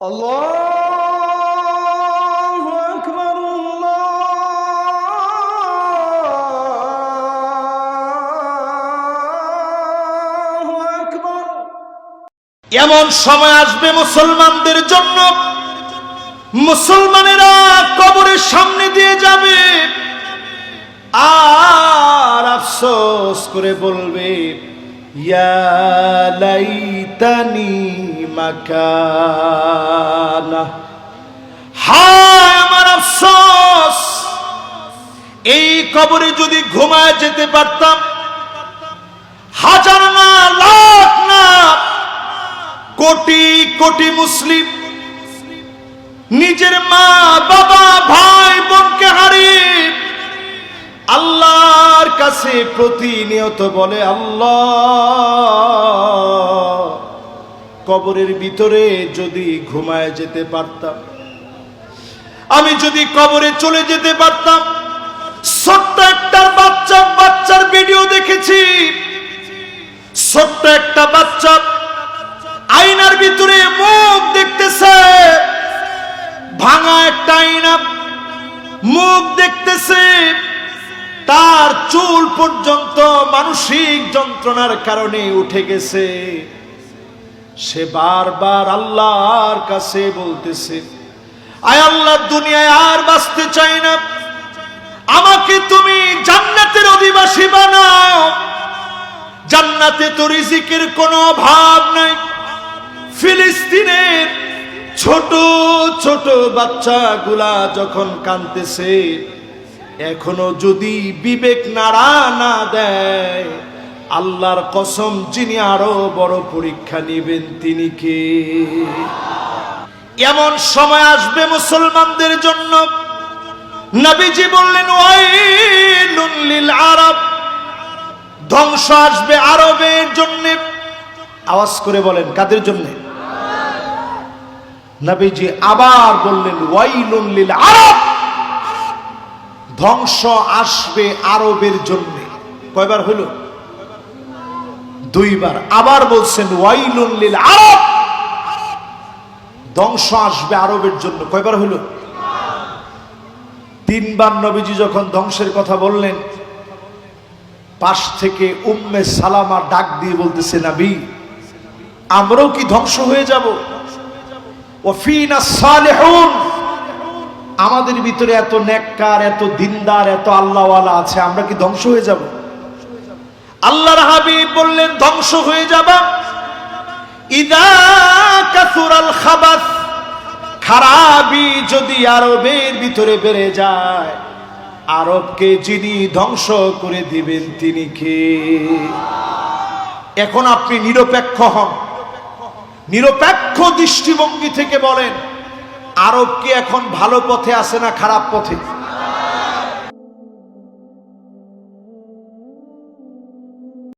আল্লাহু আকবার, আল্লাহু আকবার। এমন সময় আসবে মুসলমানদের জন্য, মুসলমানেরা কবরের সামনে দিয়ে যাবে আর আফসোস করে বলবে, ইয়া লাইতানি মাকানা, হায় আমার আফসোস, এই কবরে যদি ঘুমায় যেতে পারতাম। হাজার না, লাখ না, কোটি কোটি মুসলিম নিজের মা বাবা ভাই বোনকে হারিয়ে আল্লাহর কাছে প্রতিনিয়ত বলে, আল্লাহ কবরের ভিতরে যদি ঘুমায় যেতে পারতাম, আমি যদি কবরে চলে যেতে পারতাম। ছোট্ট একটা বাচ্চার ভিডিও দেখেছি। ছোট্ট একটা বাচ্চা আয়নার ভিতরে মুখ দেখতেছে, ভাঙা একটা আয়না, মুখ দেখতেছে, তার চুল পর্যন্ত মানসিক যন্ত্রণার কারণে উঠে গেছে। সে বারবার আল্লাহর কাছে বলতেছে, আয় আল্লাহ, দুনিয়ায় আর বাঁচতে চাই না, আমাকে তুমি জান্নাতের অধিবাসী বানাও। জান্নাতে তো রিজিকের কোনো অভাব নাই। ফিলিস্তিনের ছোট ছোট বাচ্চাগুলা যখন কাঁদতেছে, এখনো যদি বিবেক নাড়া না দেয়, আল্লাহর কসম, যিনি আরো বড় পরীক্ষা নেবেন তিনি কে? এমন সময় আসবে মুসলমানদের জন্য, নবীজি বললেন, ওয়াইলুন লিল আরব, ধ্বংস আসবে আরবের জন্য। আওয়াজ করে বলেন, কাদের জন্য? নবীজি আবার বললেন, ওয়াইলুন লিল আরব, ধ্বংস আসবে আরবের জন্য। কয়বার হইল? দুইবার। আবার বলছেন, ওয়াইলুন লিল আরব, ধ্বংস আসবে আরবের জন্য। কয়বার হইল? তিনবার নবীজি যখন ধ্বংসের কথা বললেন, পাশ থেকে উম্মে সালামা ডাক দিয়ে বলতেছে, নবী, আমরাও কি ধ্বংস হয়ে যাব? ওয়াফিনা সালিহুন, আমাদের ভিতরে এত নেককার, এত দিনদার, এত আল্লাহওয়ালা আছে, আমরা কি ধ্বংস হয়ে যাব? আল্লাহর হাবিব বললেন, ধ্বংস হয়ে যাবা। ইদা কাসুরাল খাবাস, খারাপি যদি আরবের ভিতরে বেড়ে যায়, আরবকে যিনি ধ্বংস করে দিবেন তিনি কে? এখন আপনি নিরপেক্ষ হন, নিরপেক্ষ দৃষ্টিভঙ্গি থেকে বলেন, আরব কি এখন ভালো পথে আছে না খারাপ পথে?